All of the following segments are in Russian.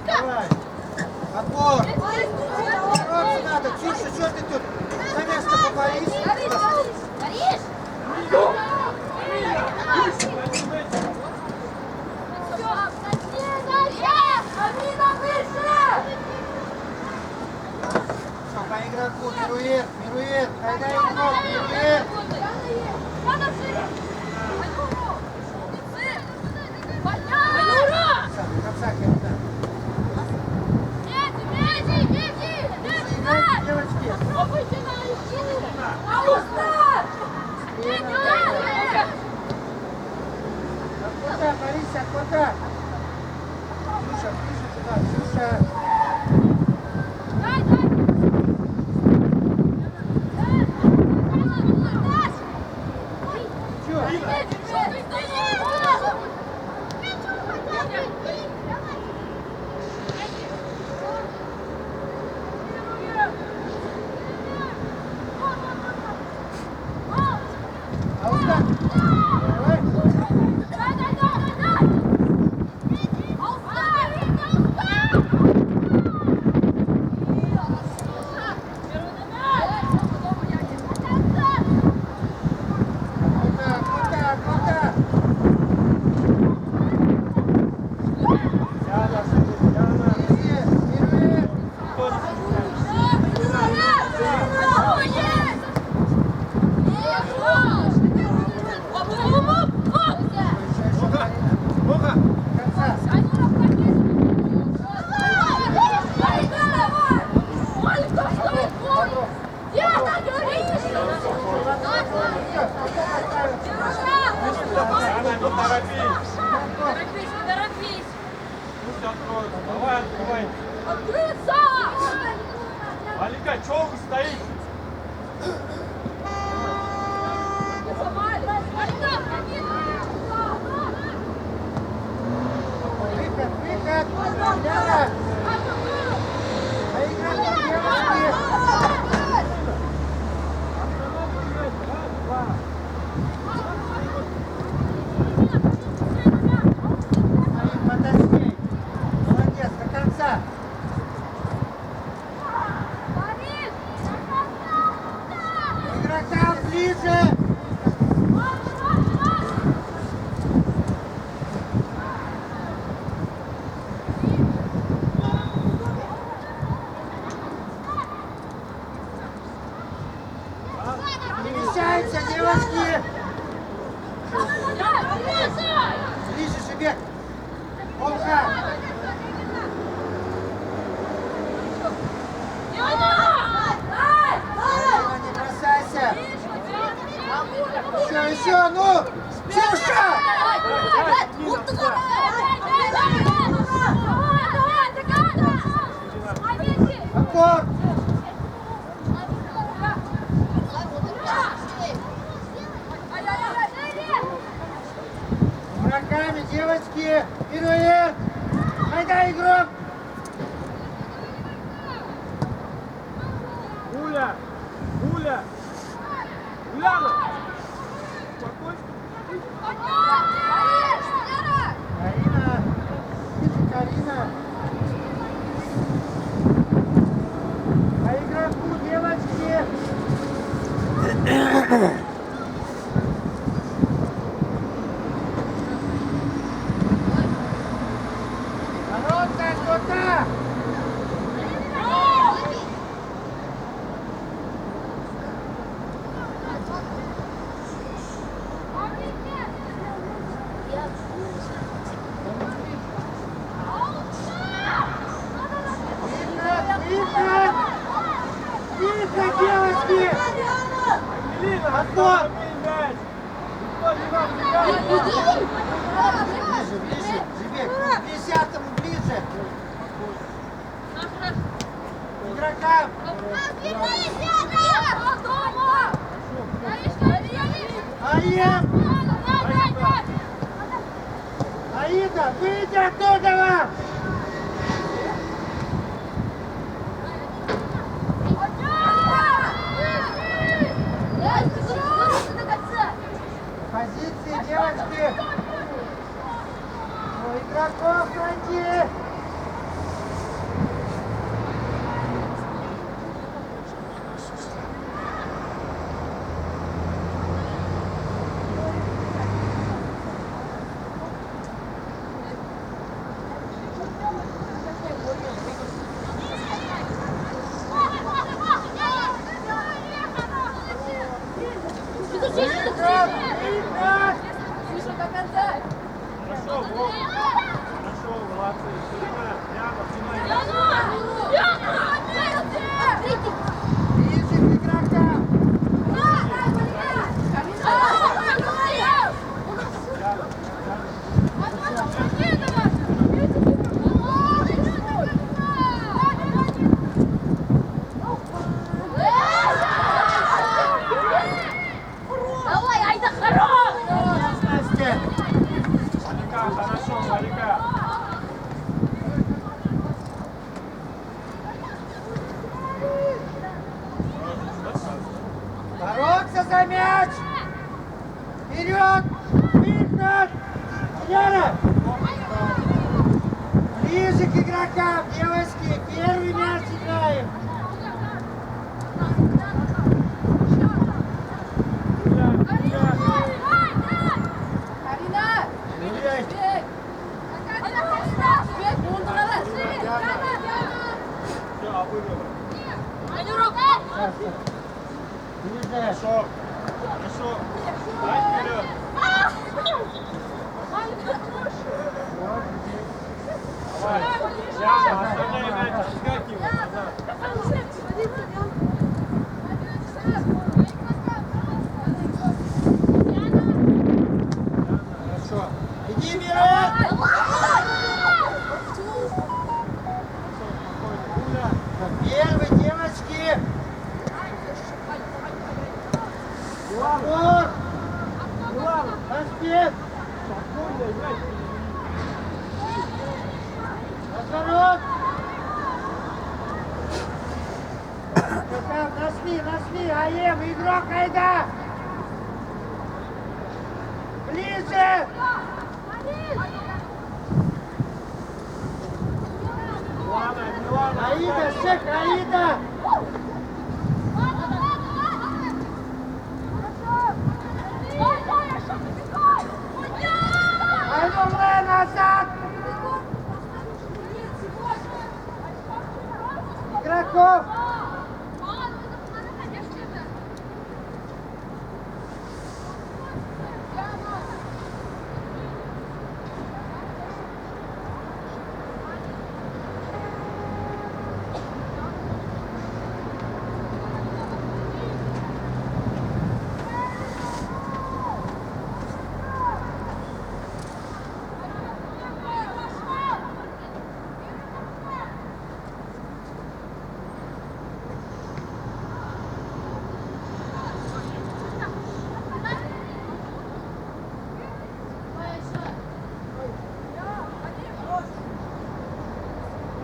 Давай. Отбор. Бороться надо. Тише, что ты тут? На место попарись. Все, по игроку. Мирует, мирует. Айда игрок, мирует. Красавчик, да. Девочки. Куда, Бориса, куда? Слушай, ближе туда, слушай. Давай, открывай. Открыться! Алика, чего вы стоите? Выход, выход. Яна. Поиграть, девочки. Поточней. Молодец, до конца. Игрокам ближе. Перемещаемся, девочки. Ближе, Шебек. Ольга. Не бросайся. Еще, ну! Ксюша! Аккорд! Игроками, девочки! Пируэт! Айда, игрок! Уля! Уля! Уляна! Спокойно. Карина! Карина! А игроку, девочки! Народная кота! Тихо, девочки! Ангелина, Отбор! мяч! Никто не вам не даст. Ближе, ближе, Жибек, к 10-му ближе. Игрокам. Аем! Аида, выйди оттуда! Позиции, девочки! У игроков найти! Хорошо, вот. Хорошо, молодцы. Ширина, прямо, Ближе к игрокам! Давай, Айда, хорош! Настя! Малика, хорошо, Малика. Бороться за мяч! Вперед! Выход! Лера! Ближе к игрокам, девочки! Первый мяч играем! Гуляй! Все, обыгрывай. Ближе! Хорошо. Хорошо. Дай вперед. Давай. Прямо, оставляй мяч, отскакивай назад. Хорошо! Иди, Мира! Гуля. Первый, девочки! Егор! Поспех! Спокойно, играй. Разворот! Нашли! Аем, игрок, айда! Ближе! Милана. Аида, шек, Аида! Айдумле, назад! Игроков!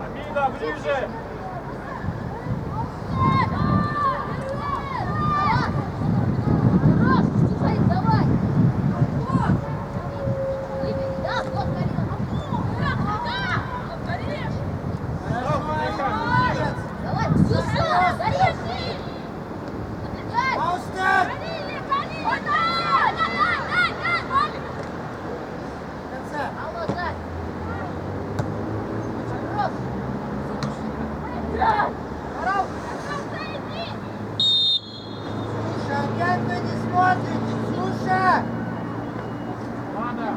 Амина, ближе. Маустер! Конца! Слушай, опять вы не смотрите! Слушай! Ладно.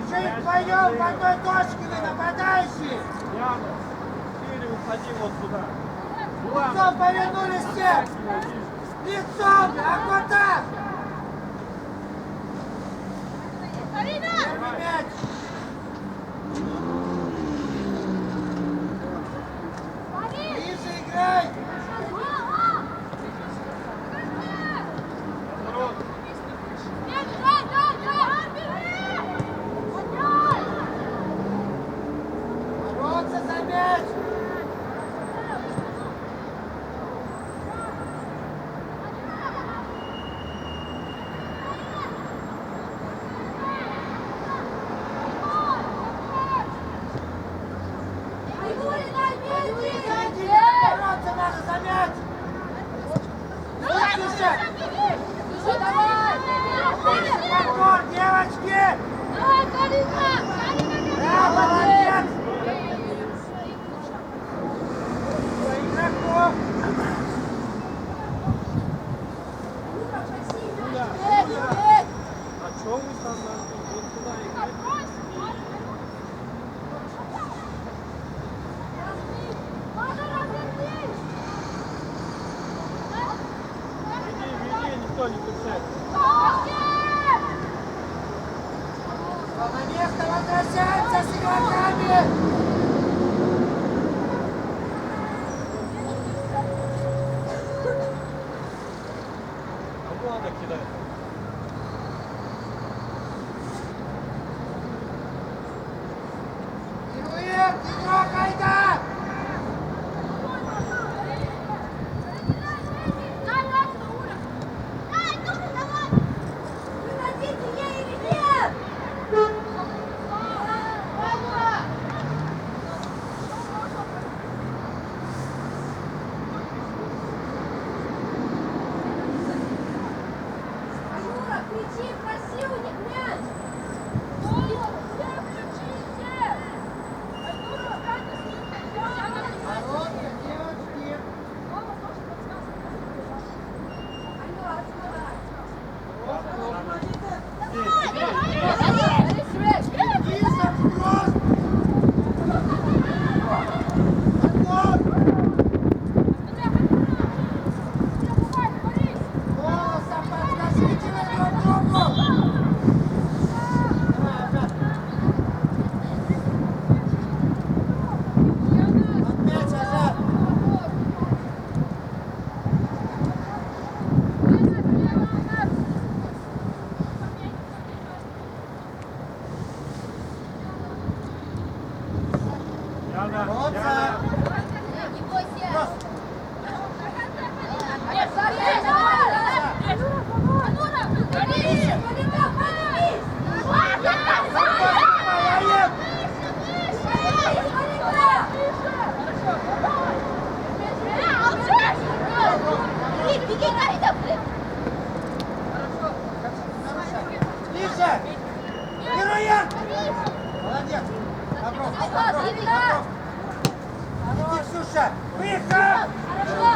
Жить вдвоем в одной точке вы нападающие! Яна, шире уходи вот сюда. Лицом повернулись все! Лицом! А вот так! Первый мяч! Ближе играй! Разворот. Возвращаемся с игроками! Кому надо кидать? Ирует, игрок, айда! Хорошая, девочки! Иса, вброс! Отбор! Голосом подскажите друг другу! Давай, опять! Опять, Азат! Яна, Бороться! Яна. Аев! Ближе! Ирует! Молодец! Добров, Добров, Добров! Иди, Ксюша! Выход! Хорошо!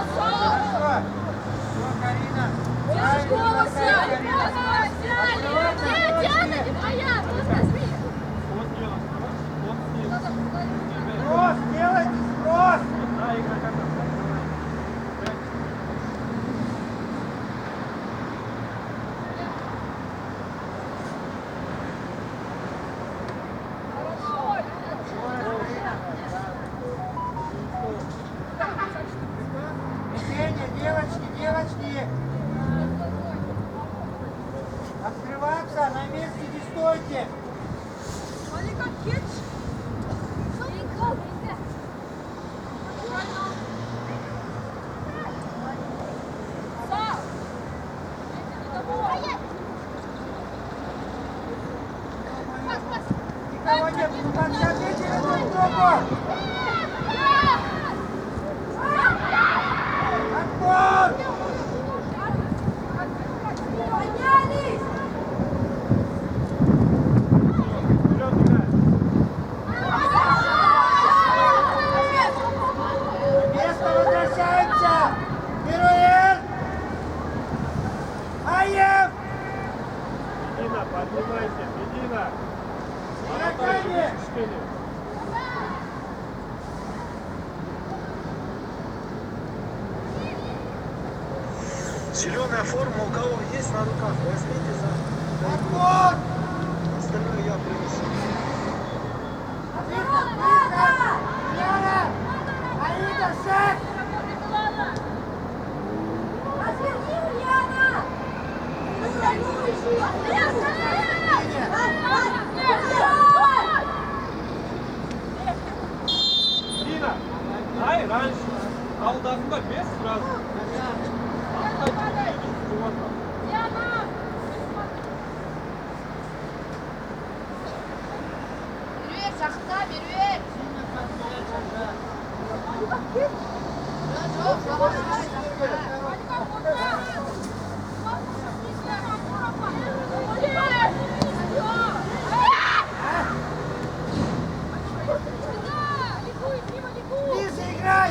Все, Карина! Правильно, Карина! Вот дело. Вот снизу. Сброс! Делайте сброс! Да, игрока там. Движение, девочки, девочки! Открываться, на месте не стойте! Никого нет, подскажите друг другу! Отбор! Вперед играй. На место возвращаемся! Ирует! Аев! Медина, поднимайся, Медина. Игроками! 4. Зеленая форма у кого есть на руках, возьмите за Отбор! остальное я принесу. Выход! Выход! Яна! Аида, шаг! Медина, дай раньше. Алдағында бес сразу. Ближе играй!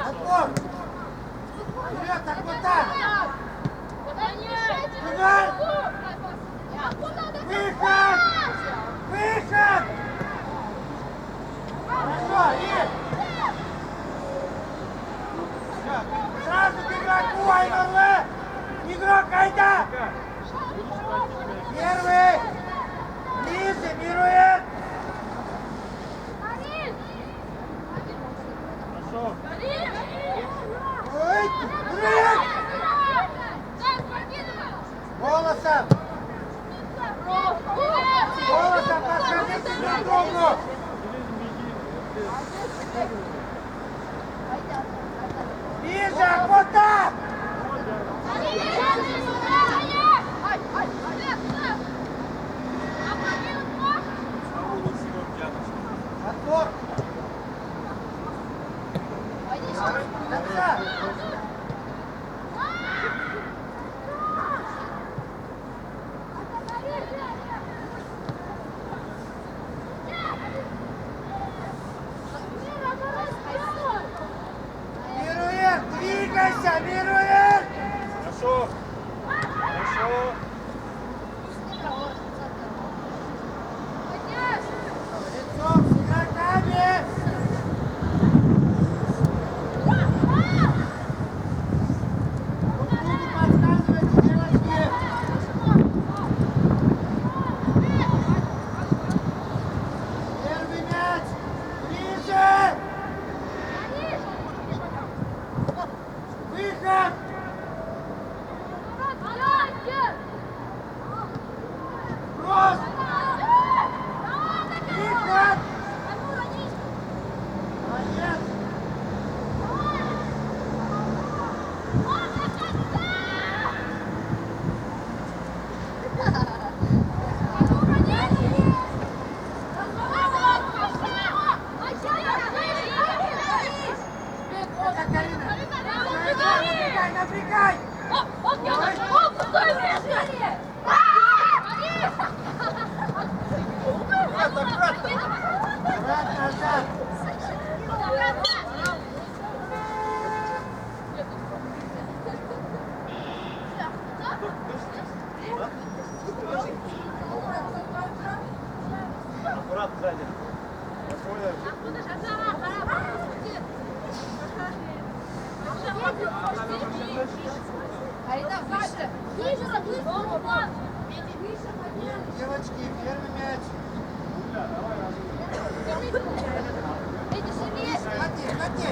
Отбор! Вперед, так вот так! Выход! Ближе, вот так! Отбор! Конца! Мируэль, двигайся, Мируэль! Хорошо. Хорошо. Лицом с игроками! Друг другу подсказывайте, девочки! Первый мяч! Ближе! Выход! Кросс! Выход! Молодец! Это Карина! Напрягай, напрягай! Брат назад! Аккуратно сзади. Девочки, первый мяч! Ходи, ходи!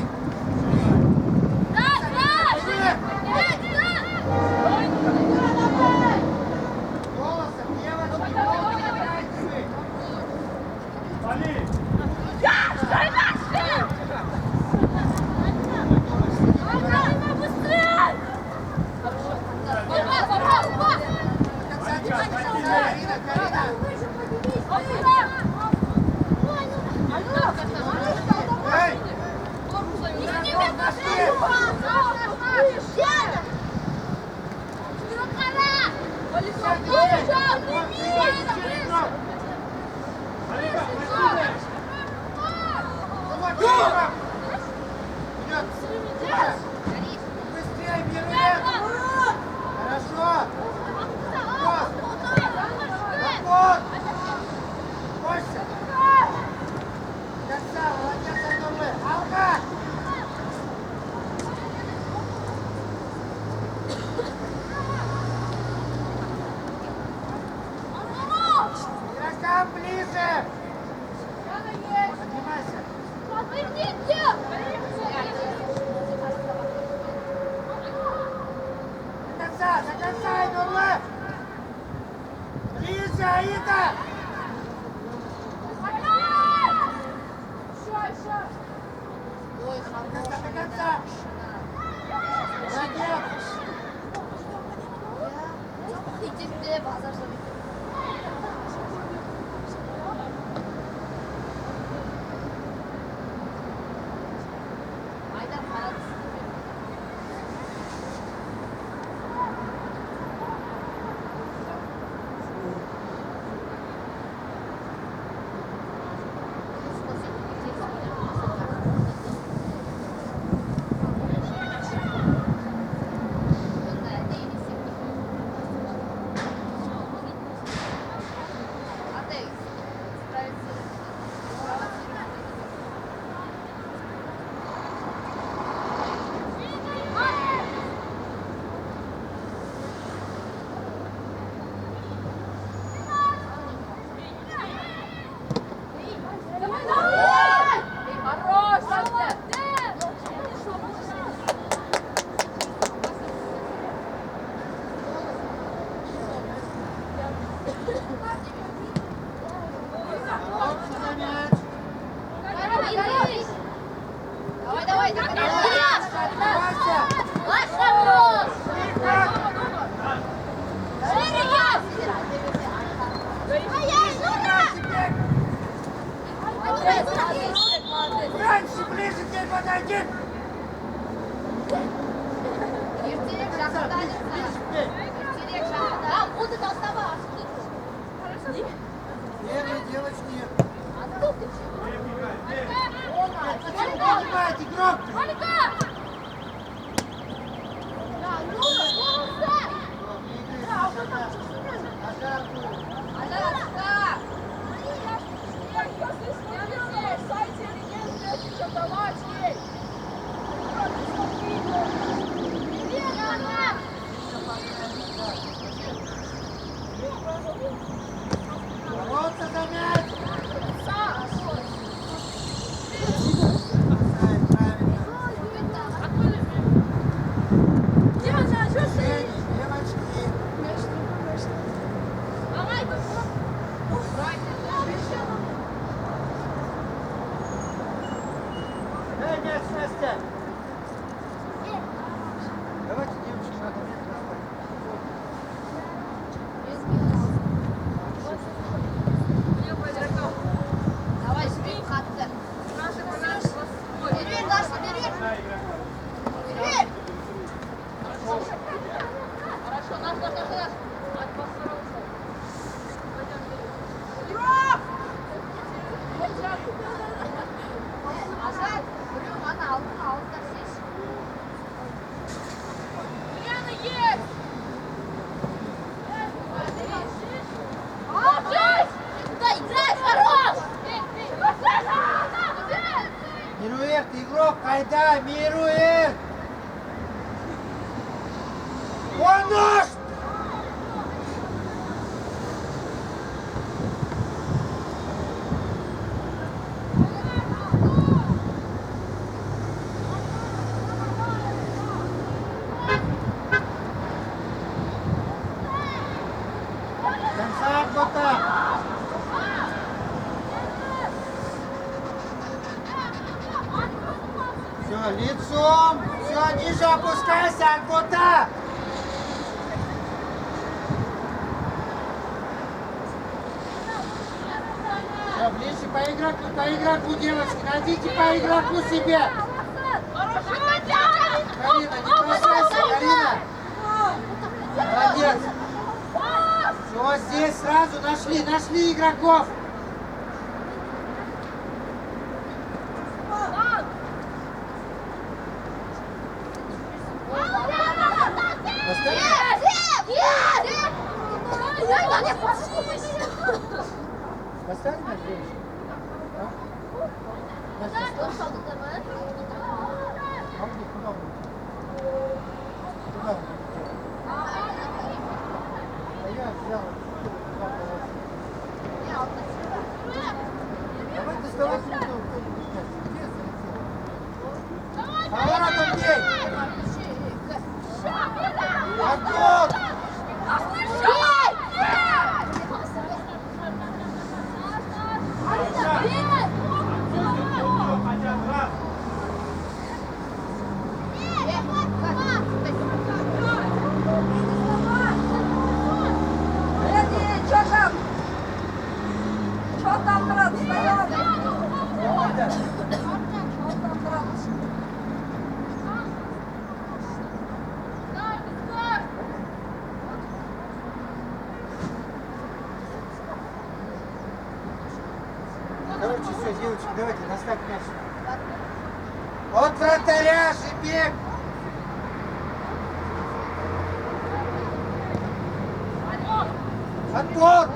Голосом, девочки, вовремя играйте вы! Вали. Карина, Карина! Эй! Быстрее, Мируэль! Хорошо! Отбор! Костя! Конца, молодец, Артур! Алка! Игрокам ближе! Поднимайся! До конца, Эдуард! Ближе, Аида! До конца! Молодец! Открывайся! Ваш хорош! Раньше, ближе, теперь подойди! Там будут оставаться. Бегай, девочки! Ольга! Поднимайте, игрок! Ольга! Бороться за мяч! Девочки! Дай мяч, Настя! Давайте, девочки, надо мяч достать. Давай, жми, хатка. Бери, Даша, бери. Бери. Хорошо, наш. Игрок! Азат, блин, она алта здесь. Яна есть! Молодец! Да, играй, хорош! Мируэль, ты игрок, кайда, Мируэль! Он наш! Конца кота! Все, лицом! Все, ниже опускайся, Анкота! Все, ближе по игроку, девочки, найдите по игроку себе! Карина, не бросайся, Карина! Молодец! Все, здесь сразу нашли игроков! Поставь на девочку. Настя, ставь. А где, куда он? Куда он? А я взял. Давай доставай сюда, кто-нибудь мяч. Где залетел? Поворотом бей! Отбор! Короче, все, девочки, давайте, наставь мяч. От вратаря же бег! Отбор!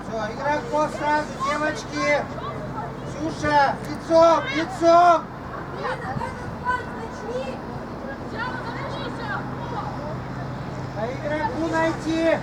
Все, игроков сразу, девочки! Ксюша, лицом, лицом! Игроку найти.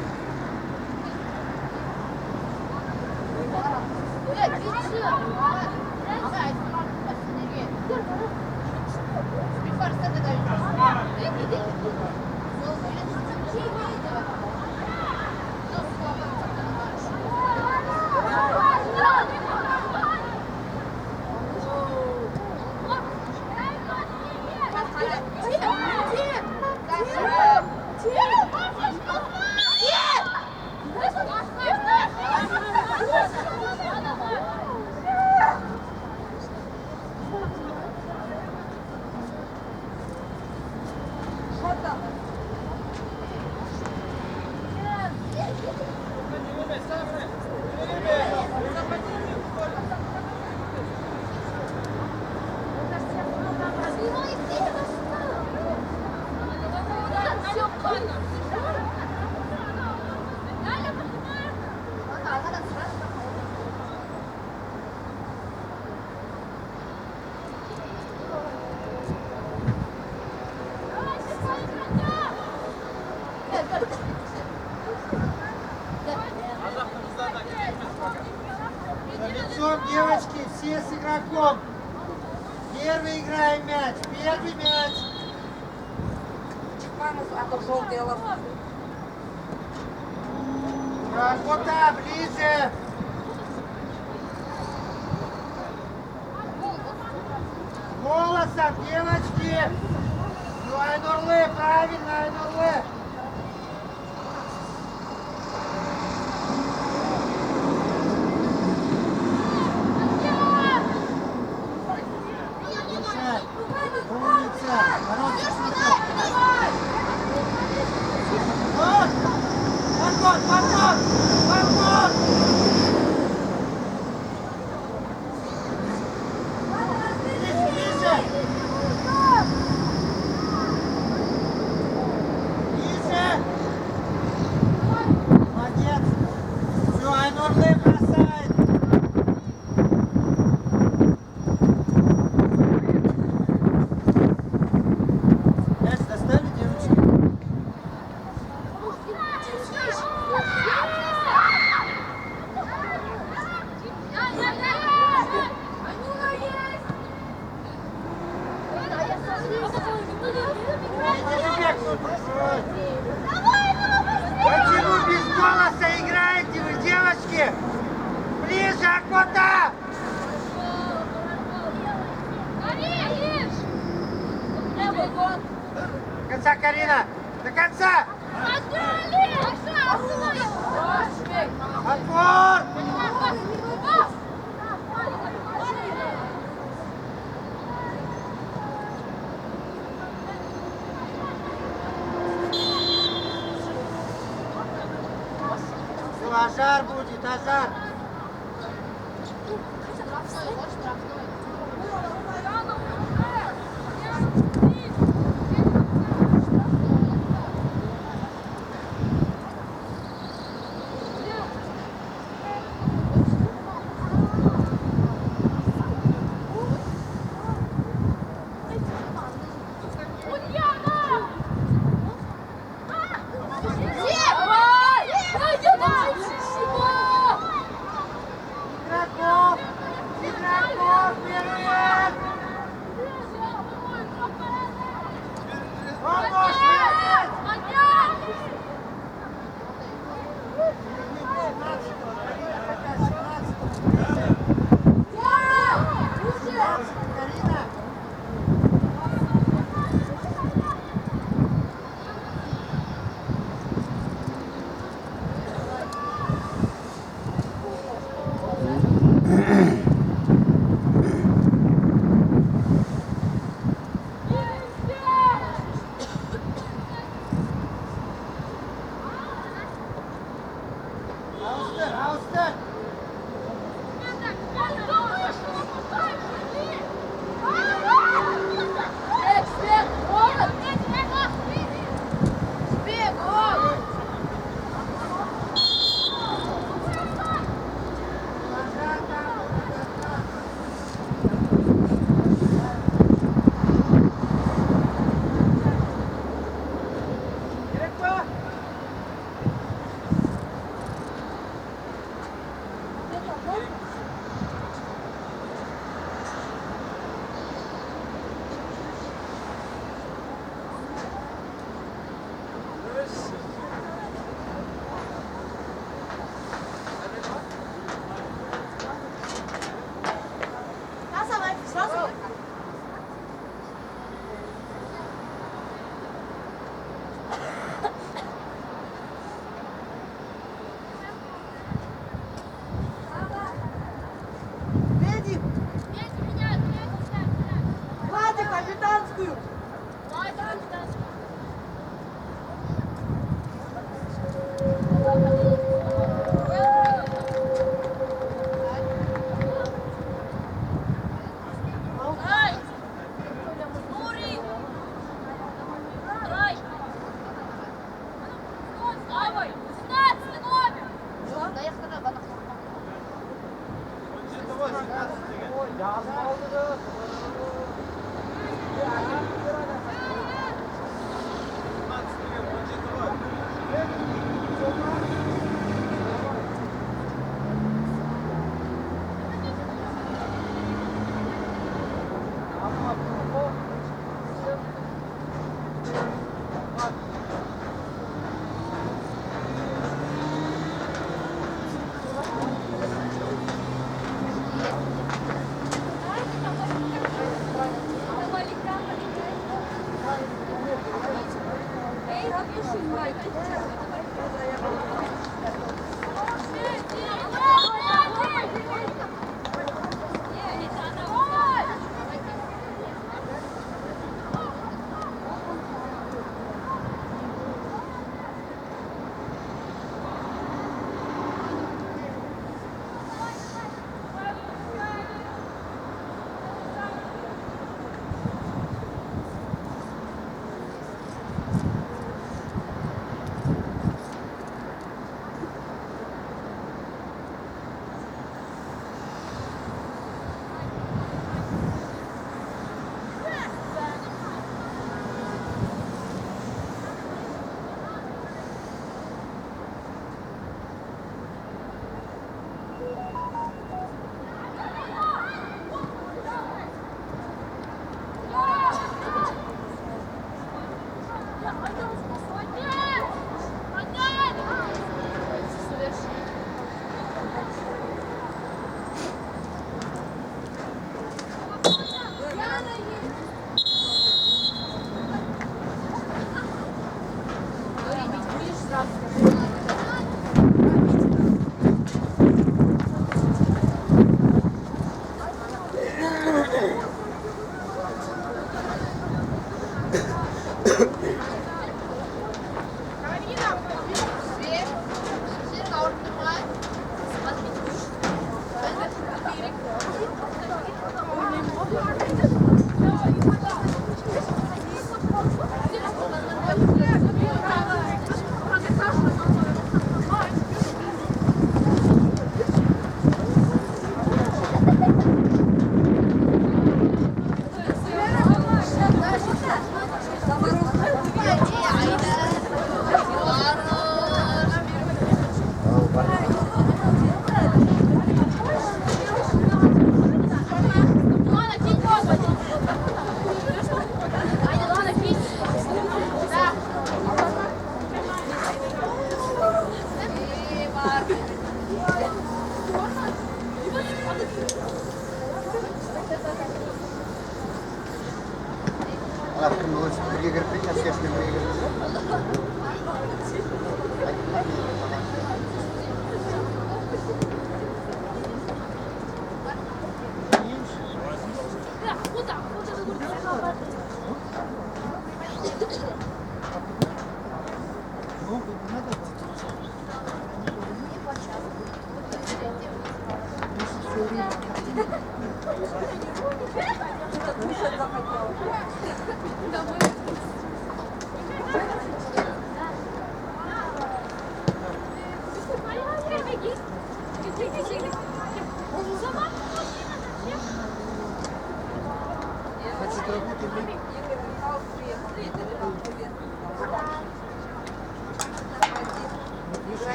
Лицом, девочки, все с игроком. Первый играем мяч. Первый мяч. А то желтые лапы. Работа ближе. Голосом, девочки. Ну, Айнурлы, правильно, Айнурлы. Умница. Хороший шуток. Вот. Подход. Ближе. Молодец. Все, Айнурлы бросает. Мяч достали, девочки? Почему без голоса играете вы, девочки? Ближе, Акота! До конца, Карина! До конца! Отбор! Все, ажар будет, ажар! Кім бірге кіріп кеткен, әскершілер бірге кіріп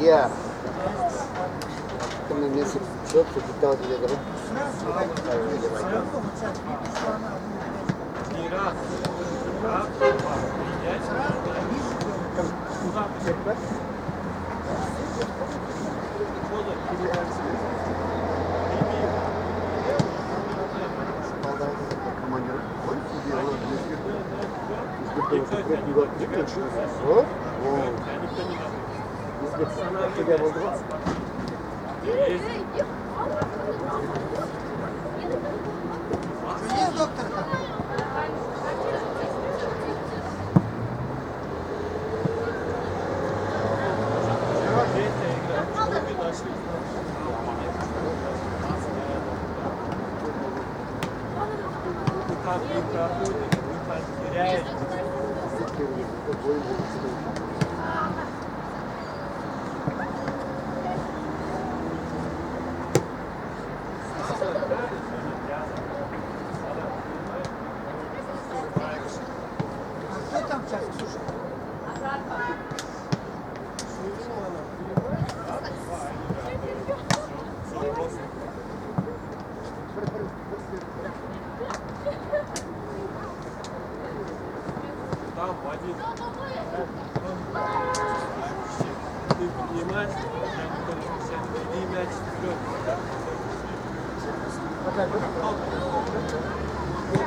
Iya. Kami mesut çok kita tidak ada. Есть доктор?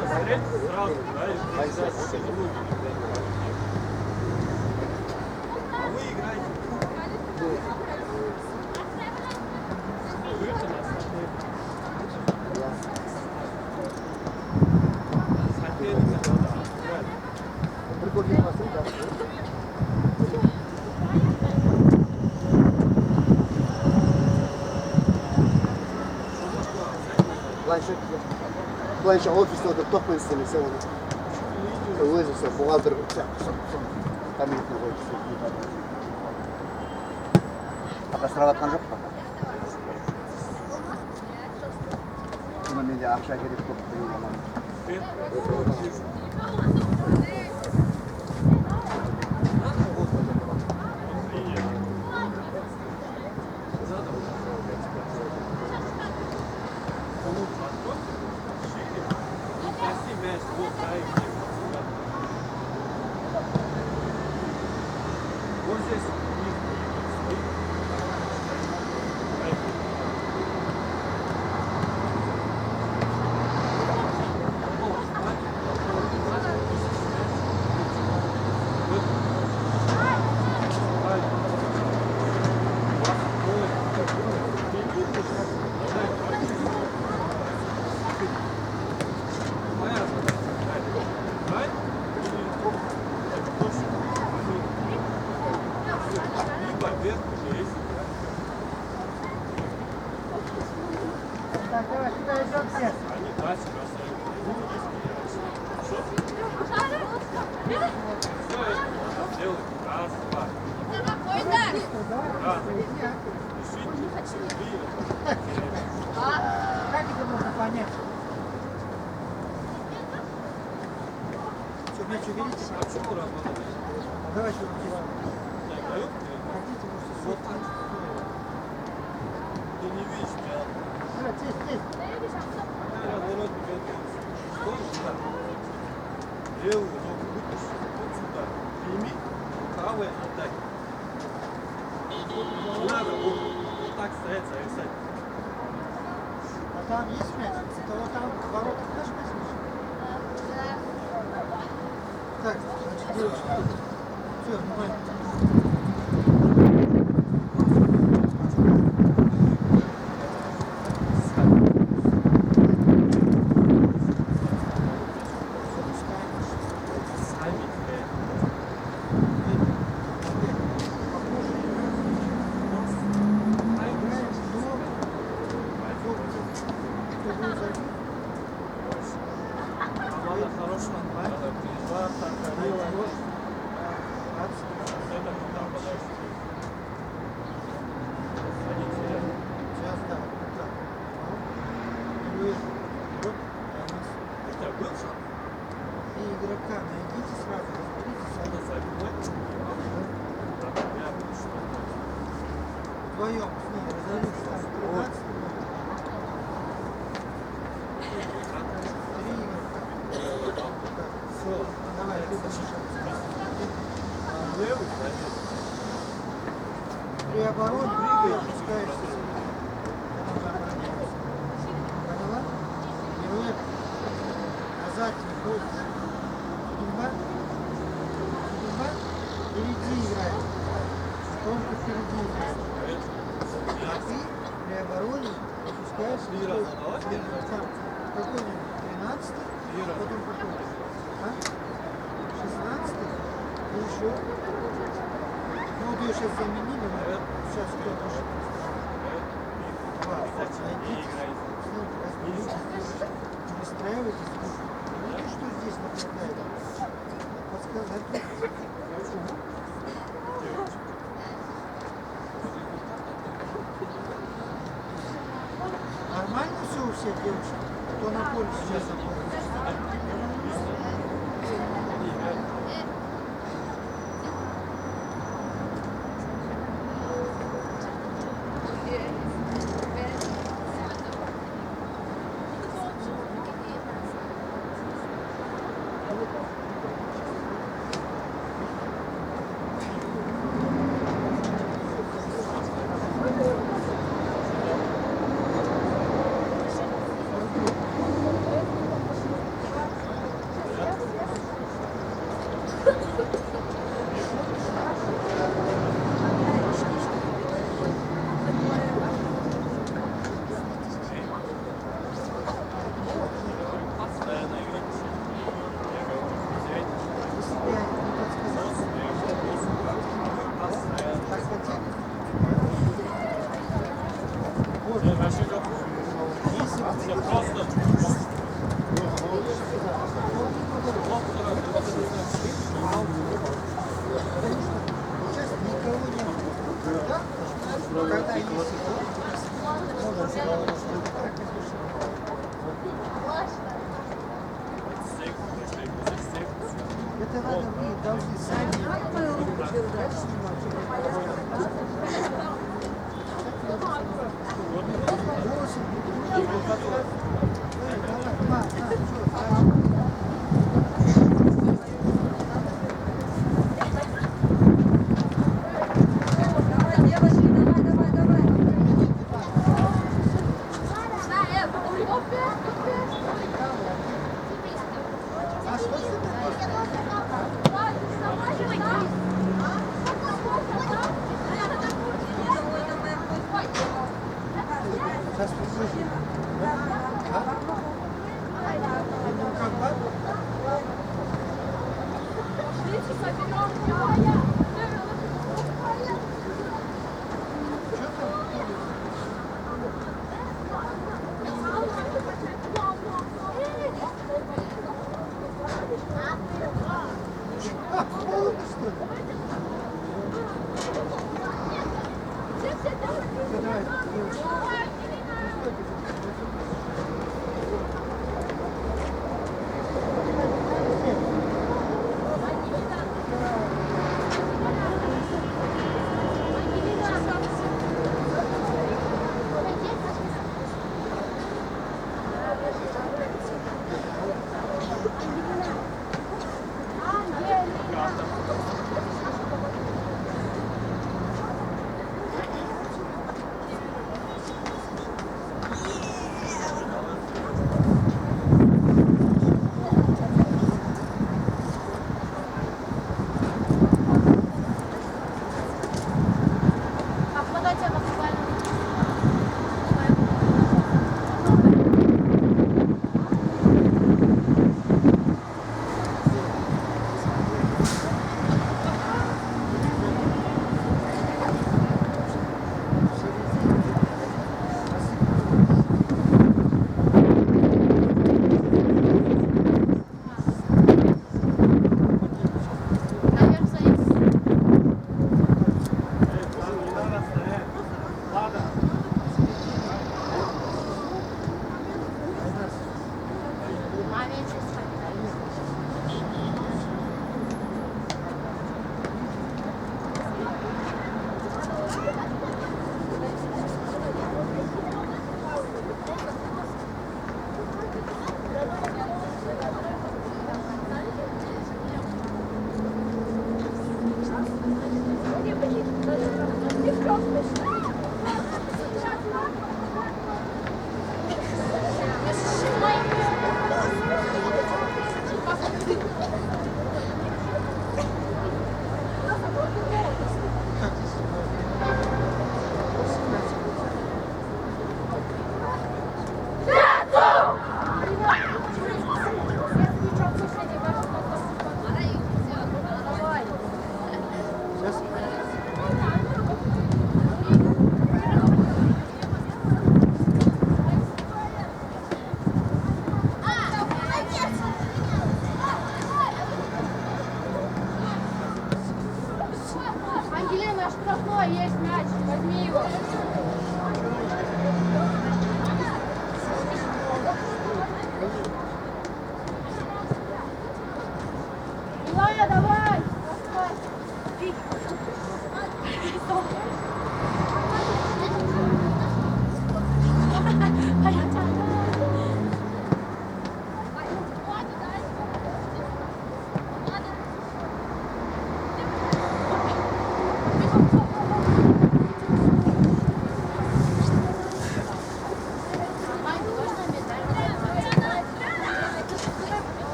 Посмотреть сразу, да, и импровизация, не будет играть. А вы играете. Выйти на основной. Соперника, да, правильно. Прикольно посмотреть, да? Planşa ofiste oturup top istedim sen onu. Вызовся, бухгалтер. Там их находится. Пока сыраватқан жоқ па? Бұны менде ақша керек көп біреу маман. Вот здесь Так, давай, сюда идем все. они дальше делают раз, два. Раз. Решите. Как это можно понять? Что, мяч увеличить? А почему работает? Давайте руки. Не дают? Хотите, можете Вот так. Ты не видишь меня. здесь. Левую ногу выпусти вот сюда. Прими, правой отдай. Не надо вот так стоять, зависать. А там есть мяч? Это вот там ворота тоже возьмешь? Так, значит, девушка. Все, внимание. Надо хорошего. Два, так, левая ножка. Это туда, подальше. Садитесь рядом. Сейчас, да, так. И вы, вот, У тебя был шаг? и игрока найдите сразу, Надо разберитесь, забивать. Так, я что? вдвоем с ней разоритесь, там 13, три игрока. Так, Все. давай, ты пошел. Левый, правее. При обороне ты опускаешься. Потом обороняешься. Поняла? Героя назад не ходишь. Судьба? Судьба? Впереди играет. Только впереди играет. А ты при обороне опускаешься. Три раза давай, первый раз. Там, какой номер? 13-й? Три раза. Потом какой? А? 16-й? И еще? Ну, вот ее сейчас заменили, но сейчас кто пошел? Не играйте. Настраивайтесь. Видите, что здесь нападает? Подсказать. Нормально все у всех девушек? Кто на поле сейчас находится? Це просто Сейчас никого не будет. Да? Но когда есть можно сделать. Это надо вы должны сами. Давай, девочки, давай, давай, давай. А что сейчас послушаем? Как так? А, холодно, что ли? Ну, давай, девочки.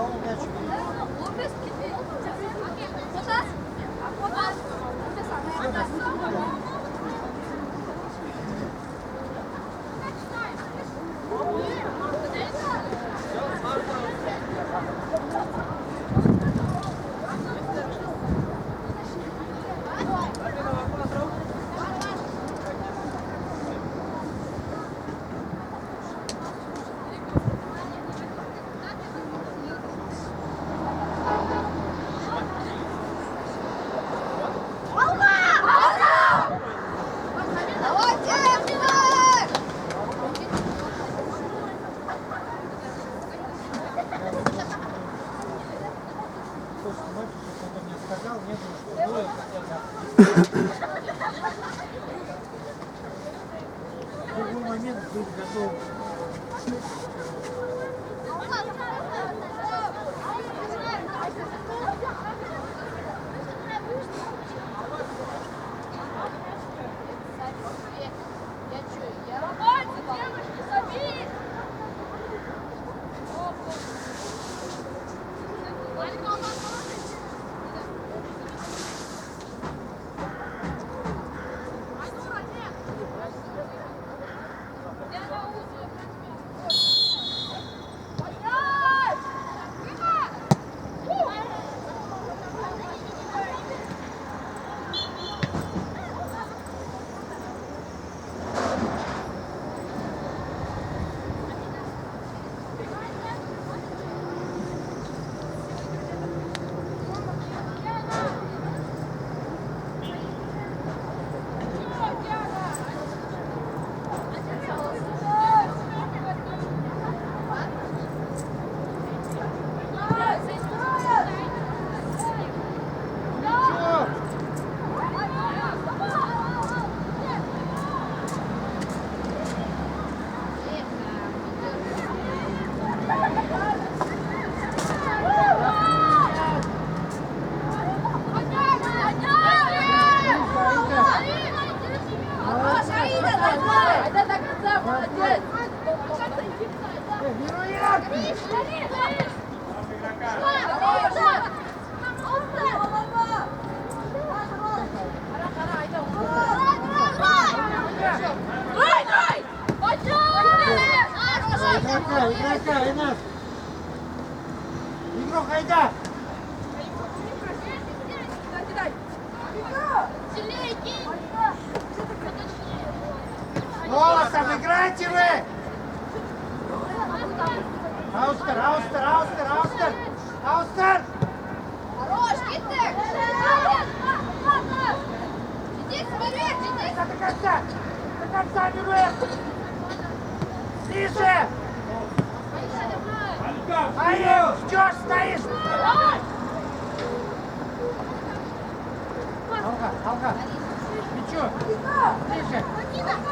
он мяч бьет. Лопес киди. Потас. Потас. После матча кто-то мне сказал, не было, что было, хотя в любой момент быть готовым. Игрока, Инесс! Игрок, айда! Голосом играйте вы! Аустер, Аустер, Аустер, Аустер! Аустер! Хорош, Киттер! Иди вперед, иди! До конца! До конца бежим! Ближе! Аил, ждешь, стоишь! Алга, Алга! Мячу! Ближе!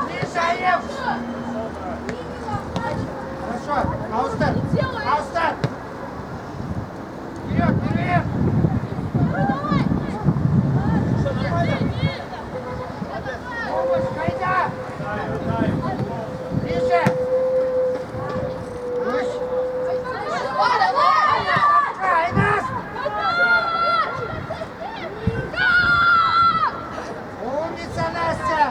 Ближе, Аил! Хорошо! Аустер! Аустер! Вперед, вперед! Помощь, Хайда! Ближе! Выше! Айнас! Умница, Настя!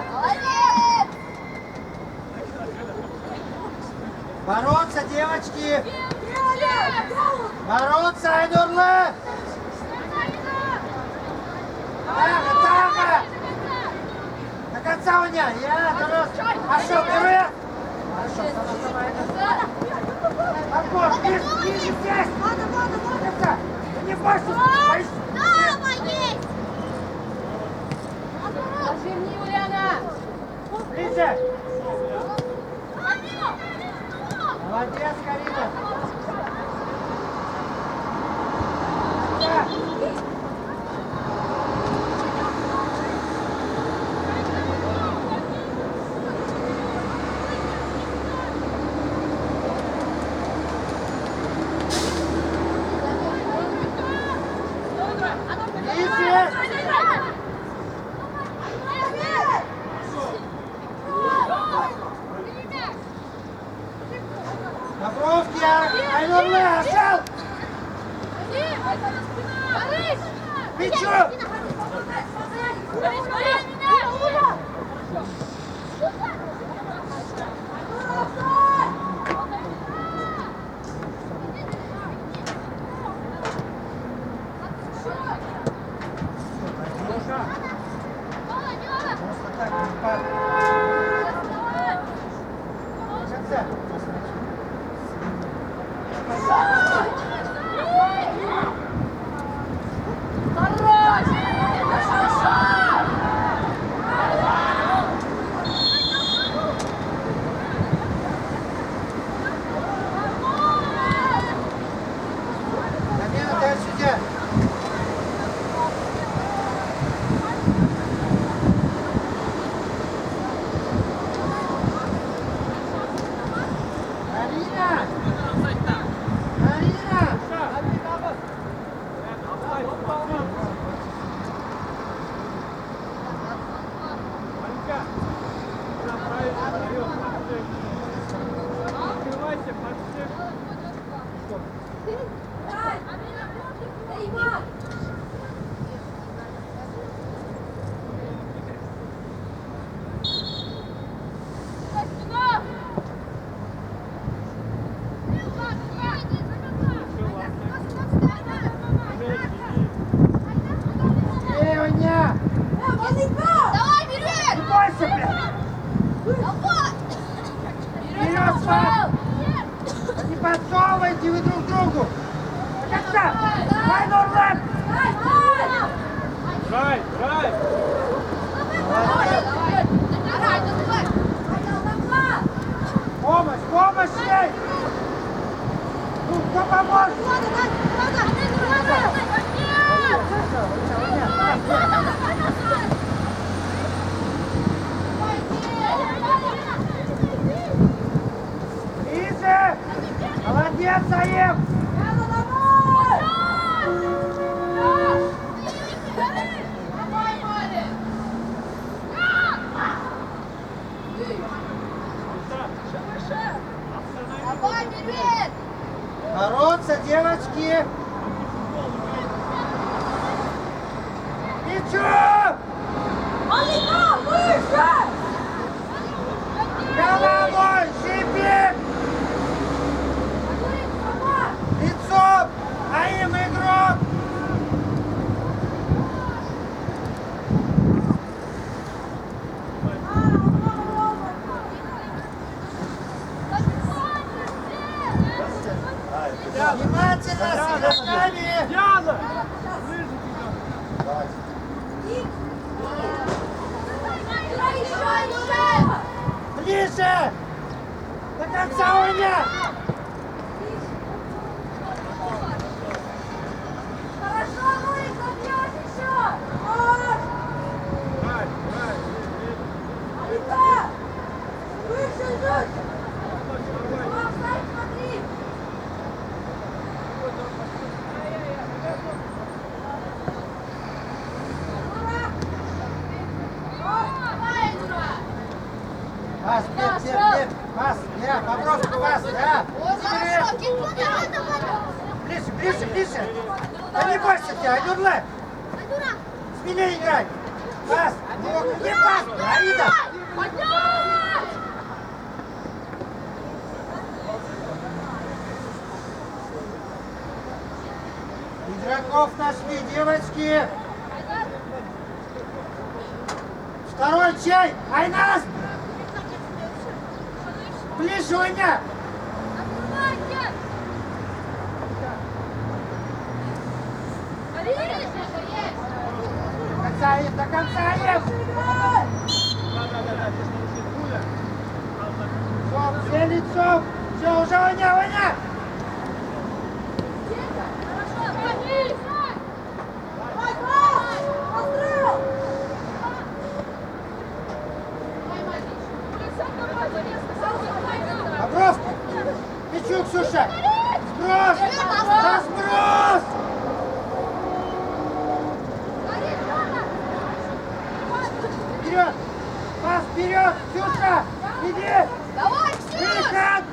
Бороться, девочки! Бороться, Айнурлы! Тага! До конца у меня! Я, Тарас! Пошел, вперед! Хорошо, давай. Арбор, ближе, ближе, здесь! Это, не бойся! Зажимни, Ульяна! Ближе! Молодец, Карина! Да. Добровки, Айнурлы, Ашел! Мячу! Просто так не падай. В конце. Замена, дай судья. Арина! Арина! Открывайся, подсек. Левня! Давай, бери! Не бойся, блядь! Давай! Вперед, Слав! Да не подсовывайте вы друг другу! До конца! Дай, Нурлан! Рай, Рай! Помощь, помощь ей! Ну, кто поможет? Ниже! Молодец, Аем! Давай, бери! Бороться, девочки! Мячу! Головой, щипи! Лицом! Аим, игрок! Внимательно, с игроками! Яна! Ближе! До конца у меня! Рай, Рай! Пас, бег! Пас, я, Бобровку, пас, я! Ближе, ближе, ближе! Да не бойся тебя, Айдурле! Смелее играй! Пас! Ну, где пас? Аида! Игроков нашли, девочки! Второй чай! Айнас! Ближе у меня! До конца, Аим, до конца, Аим! Да-да-да, здесь нарушение пуля. Все лицом! Все, уже Ваня, Ваня! Бобровка! Мячу, Ксюша! Сброс! За сброс! Вперед! Пас вперед! Ксюша! Иди! Давай, Ксюш! Выход!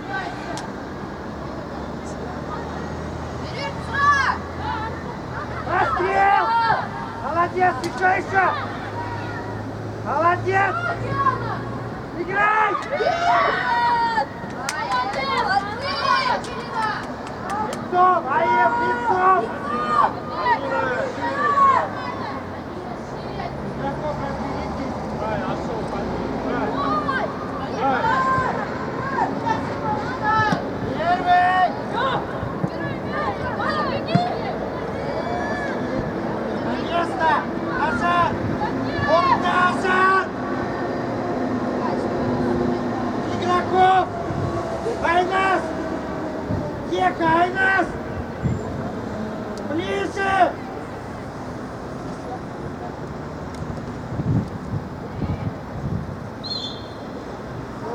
Бери, Ксюш! Молодец, еще! Молодец! Играй! Лицом, Аев, лицом! Игроков разберитесь. Первый! На место! Назад! Вот назад! Игроков! Айнас! Тихо, Айнас! Ближе!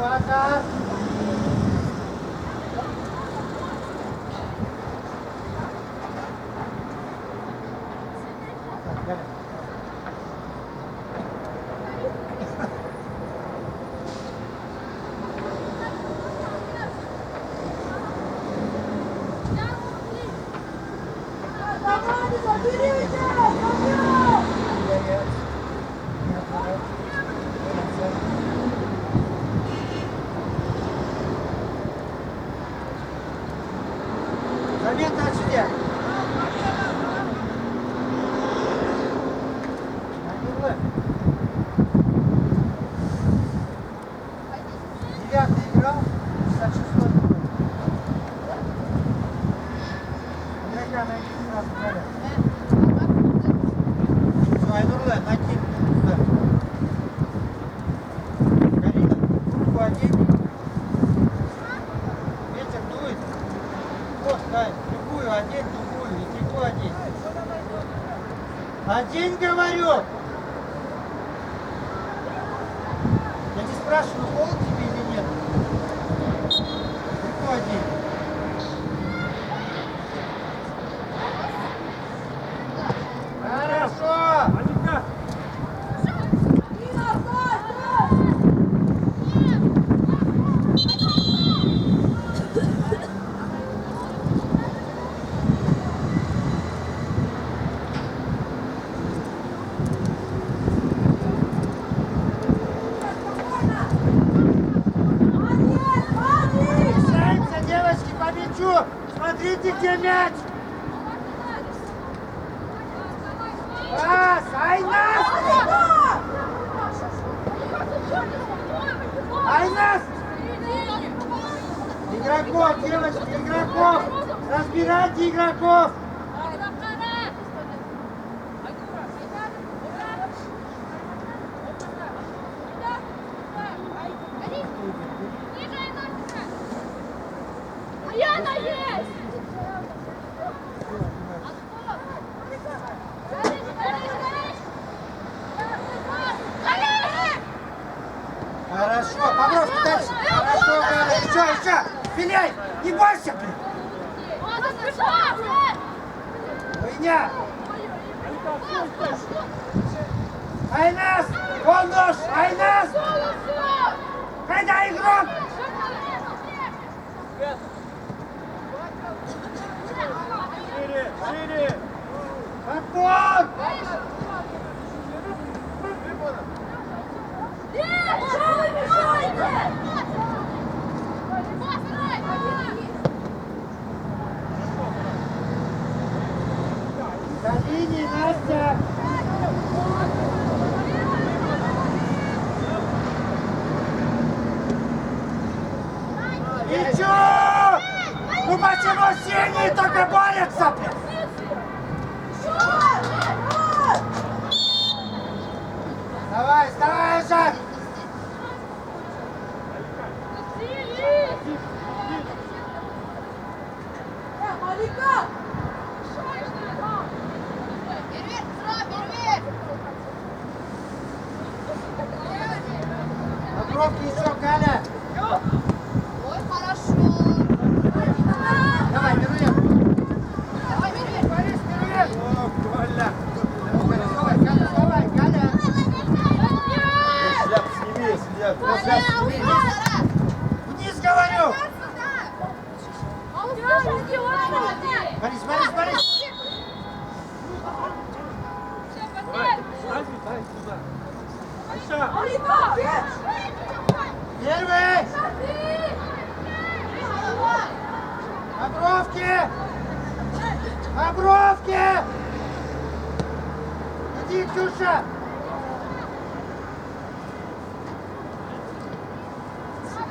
Ладно. Замета отсюда. Девятый играл, 66-й. Игрока найди сразу, Галя. Все, Айнурле, найди туда. Карина, трубку одень. Ветер дует. Вот, Кай, любую одень, другую, и трико одень. Одень, говорю! Я не спрашиваю, холод тебе или нет. Трико одень. Хорошо! Аника! Решаемся, девочки, по мячу! Смотрите, где мяч! Пас! Айнас! Айнас! Игроков, девочки, игроков! Разбирайте игроков! Яна есть! Хорошо, Павловский дальше! Хорошо, Галя! Еще! Пиляй! Не бойся, блин! Хуйня! Айнас! Кондуш! Айнас! Хайда, игрок! Шире, шире! Антон! За линией, Настя! И чё? Ну почему синие только борются, блин? Давай, вставай же! Покровки еще, Галя! Ой, хорошо. Давай, Мируев! Давай, Мирвин. Борис, Мируев! О, Коля! Давай, Галя, давай, Галя! Шляп сними, шляп! Вниз, говорю! Борис, Борис, Борис! Давай, Миша! Первый! Бобровки! Бобровки! Иди, Ксюша!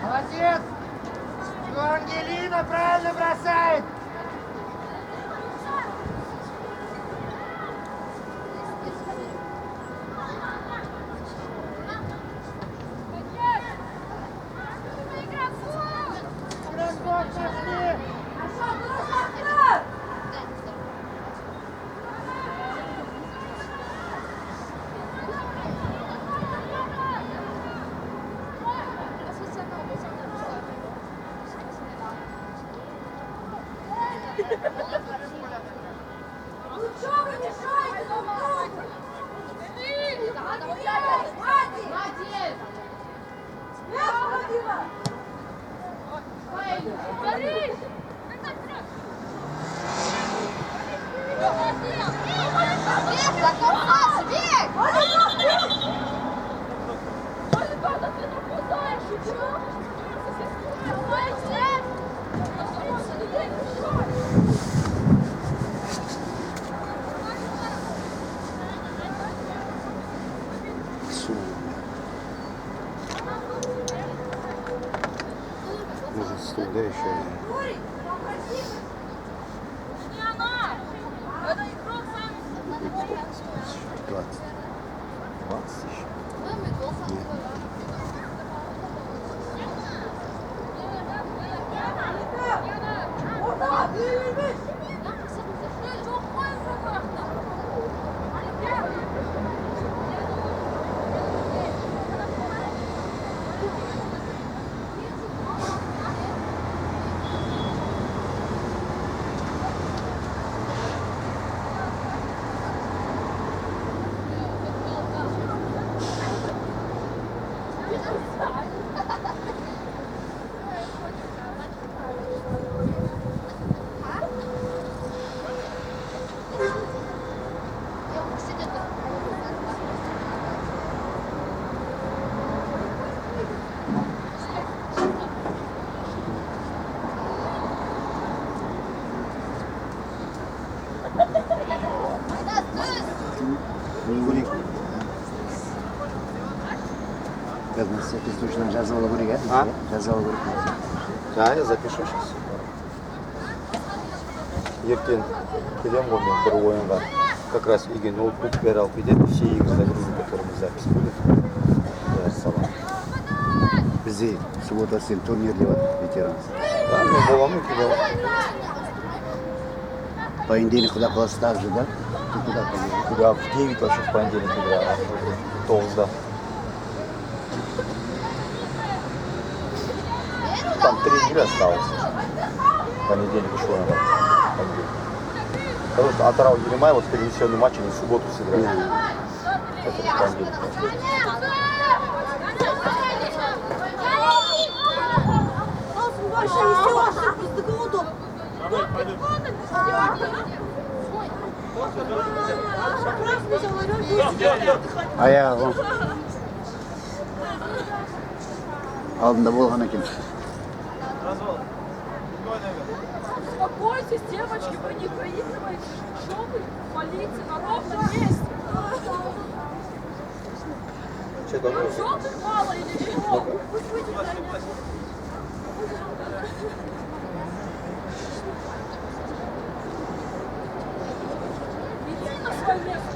Молодец! Что Ангелина правильно бросает! Бросок пошли! Ну что вы мешаете друг другу? Молодец! Мяч, Владимир! Борис! Бег, закопался, бег! Олега, ты нападаешь, и чё? Молодец! Может, стул, да, еще один. Юрий, попроси! Не она! Это игрок сам. 20. 20 еще. Orta! Büyümüş! Guri. Biraz nasıl 8 tuşundan Cazalı Guri gel. Ha? Cazalı Guri. Да, я запишу сейчас. Ертең келем ғой мен бір ойынға. Как раз үйге ноутбук бере алып кетемін. Все игры загрузим, которые запись будет. Я салам. Бізде суббота сен турнир деп жатыр, ветеран. Да, мен боламын келем. Понедельник куда класс так же, да? Ты куда пойдешь? Куда в 9 вообще в понедельник игра, а в 9, Там 3 игры осталось. Понедельник еще надо. Потому что Атырау Еремай вот перенесенный матч они в субботу сыграли. Это в понедельник. Nasıl başa istiyorsun? Fıstıkı oldum. Аяғым. Алдында болған екен. Успокойтесь, девочки, вы не проигрываете. Что вы молите на ровном месте? Что такое? Желтых мало или чего? Пусть выйдет Иди на свое место.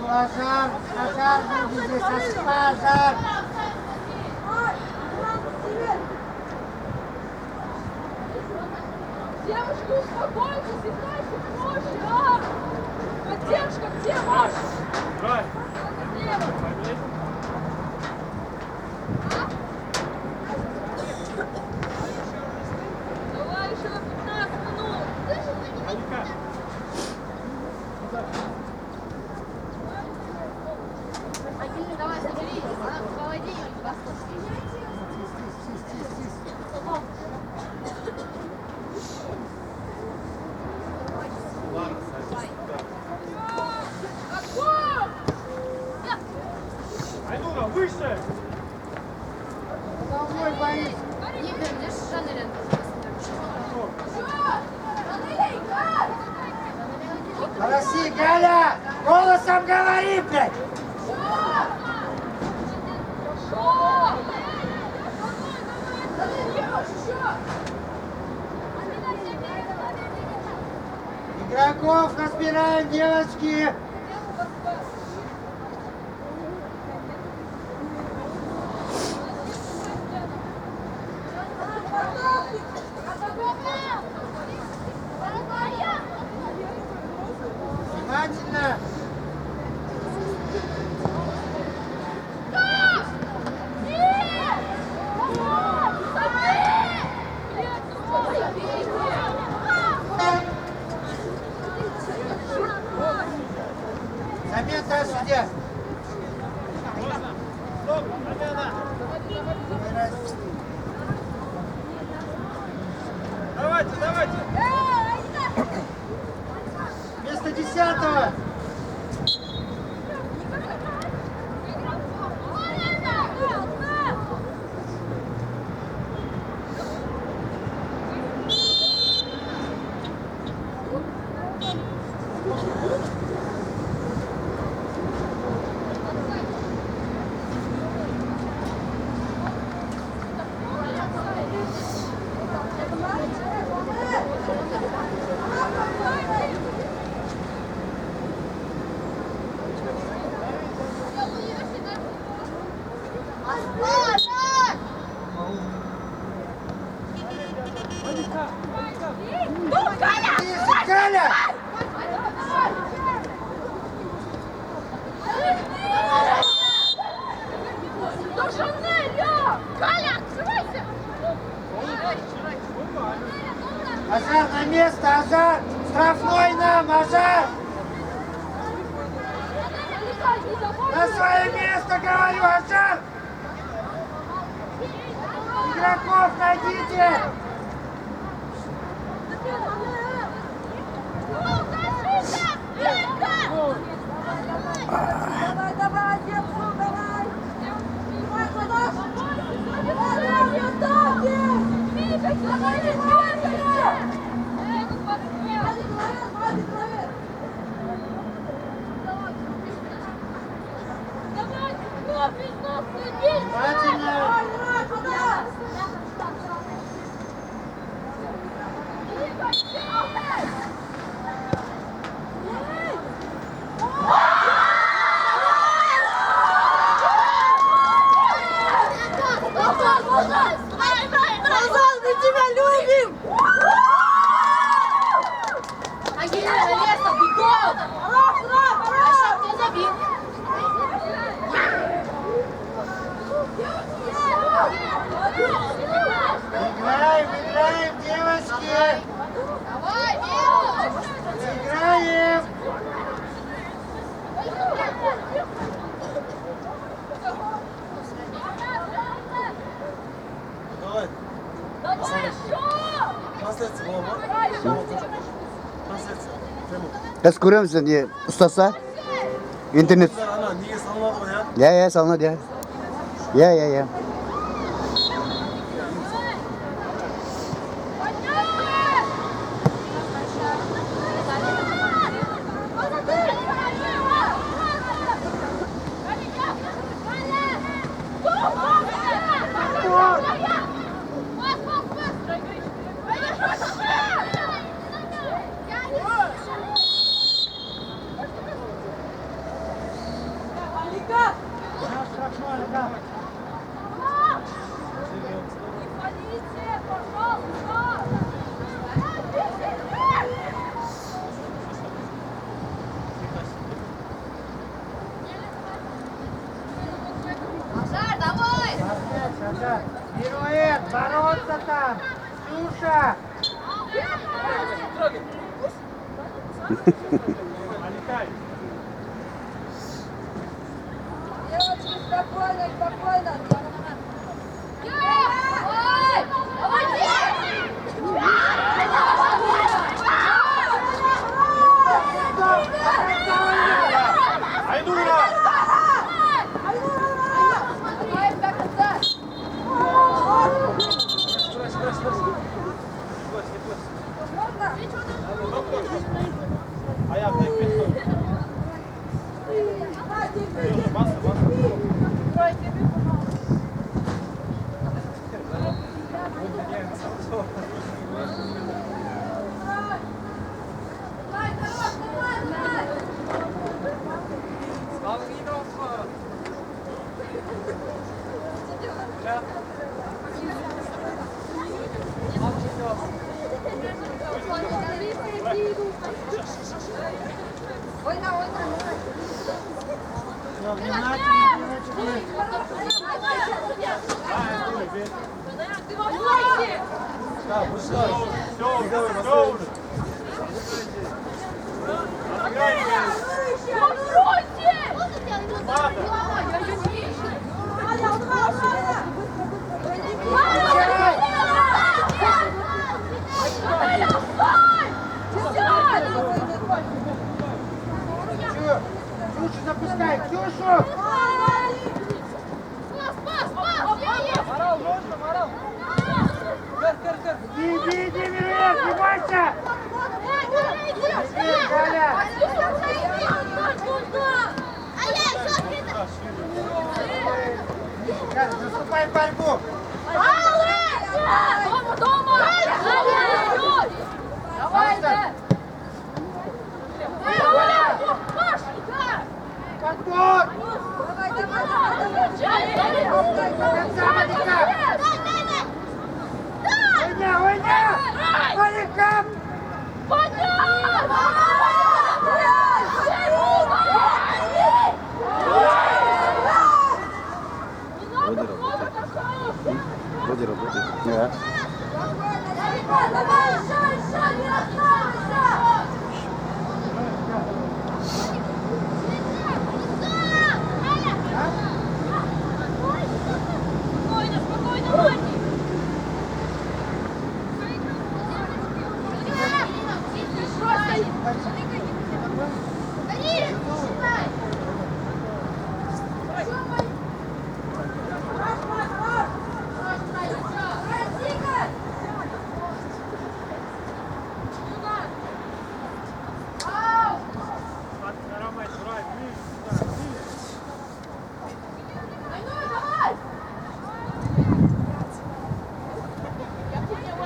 Ажар, Ажар, будет здесь, Ажар. Девушки, успокойтесь, играйте проще, а! Поддержка, где ваша? Давай еще на 15 минут. Давай, соберись, в холодильник Айнура, выше! Головой, Борис. Игорь, здесь Жанна рядом. Проси, Галя, голосом говори, блядь. Игроков разбираем, девочки. Внимательно. Замета судья. Давайте, давайте! Вместо 10-го. Галя! Да Жанель, а! Галя, открывайся! Ажар на место, Ажар! Штрафной нам, Ажар! На свое место, говорю, Ажар! Игроков найдите! Давай, давай, девку, давай! Давай, Кадаш! Давай, атаки! Давай, хватит, хватит! Внимательно! Давай, давай, Кадаш! Назад, мы тебя любим! Агилина, на место, бегом! Хорош, хорош, хорош! Ты забил. Играем, играем, девочки! Давай, Мила! Играем! Давай, Давай еще! трансляция была, Трансляция. Прямо. Biz kuruyor musun diye ustasa? İnternet. Ana niye salmadı o ya? Ya salına ya. Ya. Пируэт, бороться там! Ксюша! Девочки, спокойно, спокойно. Ксюшу запускай, Ксюшу! Иди, Мирет, не бойся! Иди, Галя! Галя, наступай в борьбу! Дома! Давай, да! Подбор! Давай, давай, давай, До конца, Малика! Войня, войня! Малика! Вроде работает. Да. давай, шай, не расстраивайся! Спокойно, спокойно, Ваня!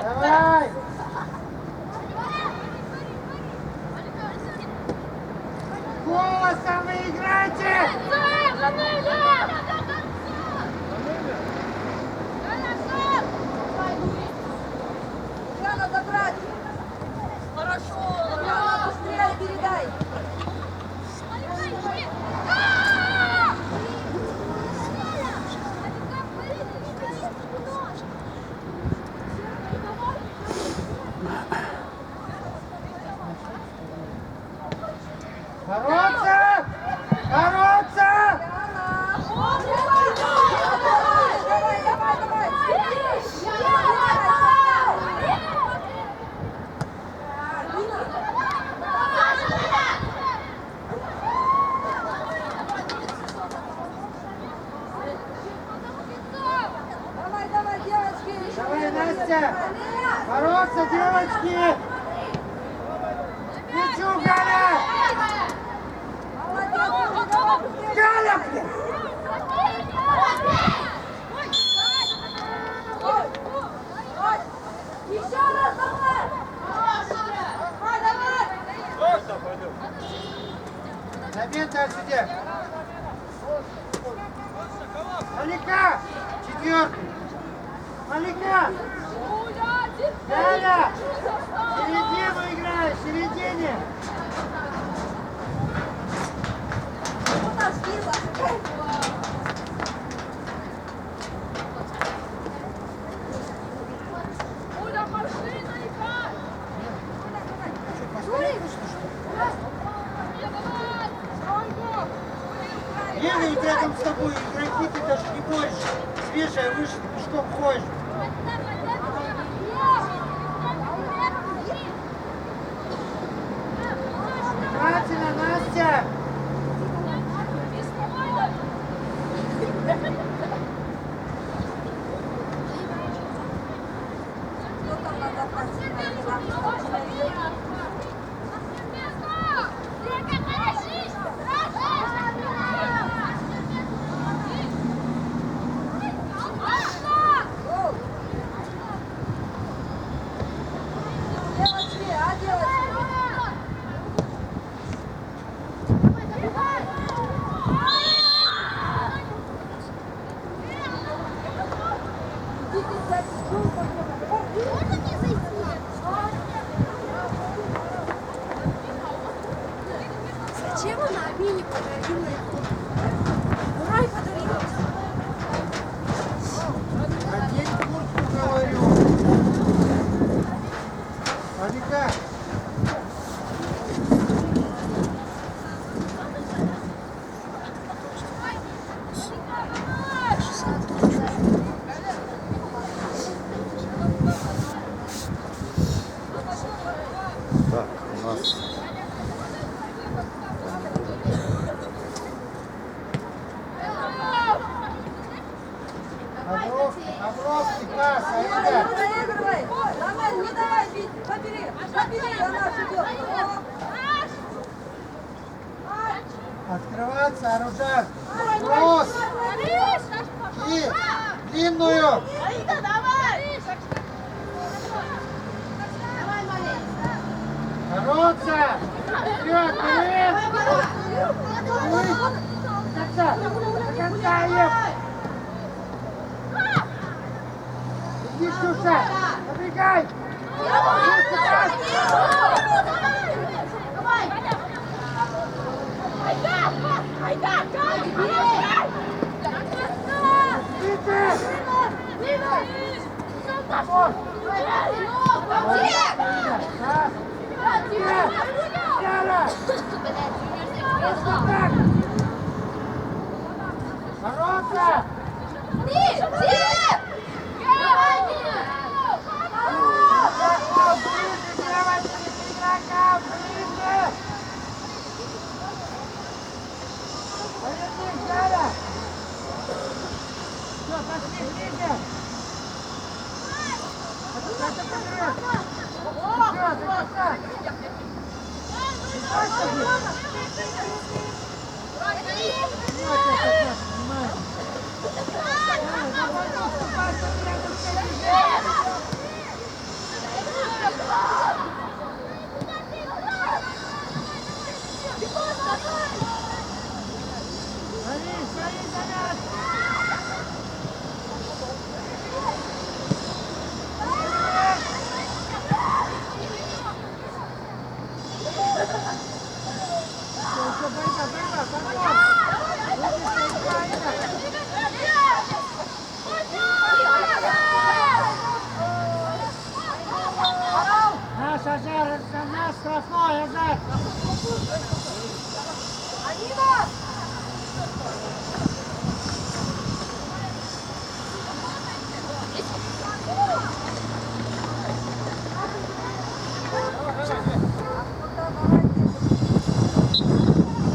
Давай! Голосом вы играете! Надо забрать! Хорошо! Быстрее передай! Бороться! Бороться! Давай, давай, давай! Давай, давай, девочки! Давай, Настя! Бороться, девочки! Мячу, Галя! Молодец! Галя, блин! Еще раз давай! Давай, давай! Забей дальше, где? Малика! Четвертый! Малика! Галя! Середину играешь, в середине! свежая, выше, ты пешком ходишь. Катина, Настя! Кто там надо просить? Девочки, а девочки? Идите, сядьте. Зачем она мини подарила? Урай подарила. Одень куртку, говорю. Алика. Так, у нас Обровский пас, Давай, Аида. проигрывай. Давай, не давай, Вить, побери. Побери, она идет. Открываться, Аружан. Кросс. И длинную. Бороться. Вперед, вперед. До конца, Ев. Иди, Ксюша. Побегай. Витя. Раз. Яра. Так. Бороться. Наш Азар, наш штрафной Азар.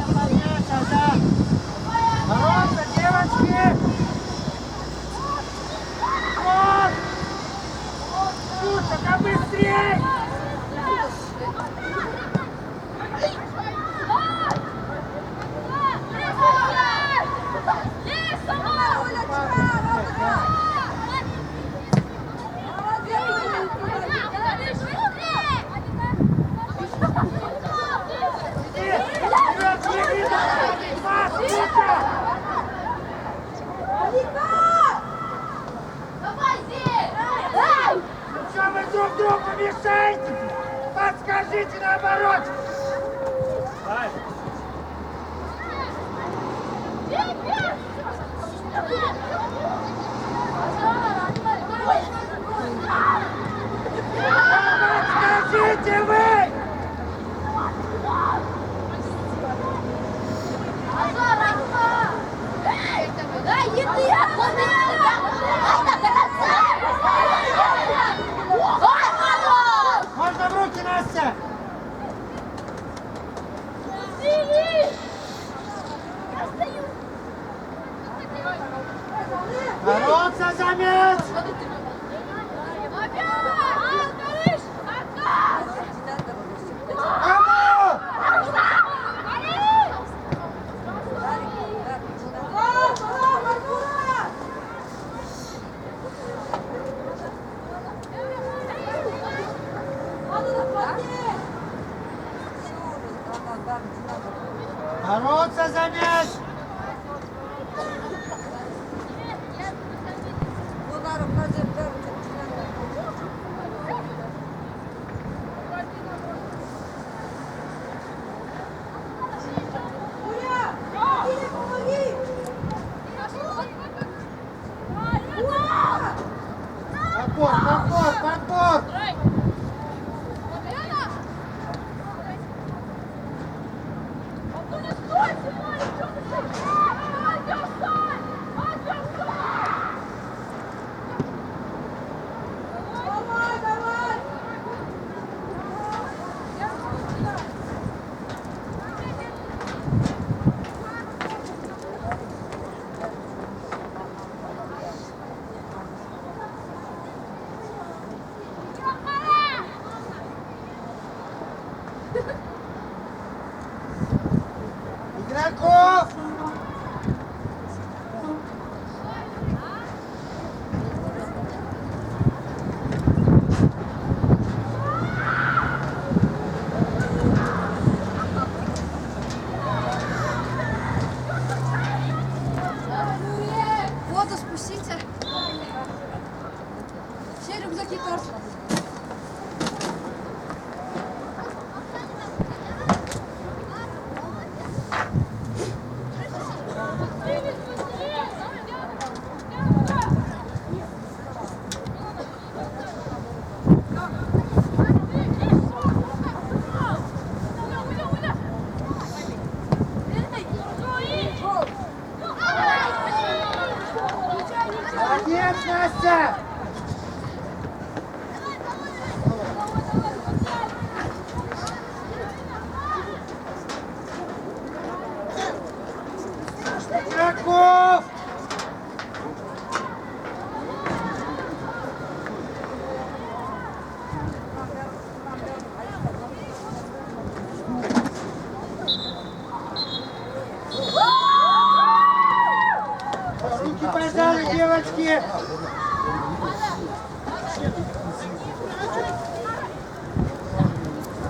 Молодец, Азар. Бороться, девочки. Вот. Слушай, быстрей. Что вы друг другу мешаете? Подскажите наоборот. Подскажите вы! Дай еды! Сходити на Кому? Бороться за мяч! Подбор! Игроков! Воду спустите. Все рюкзаки тоже.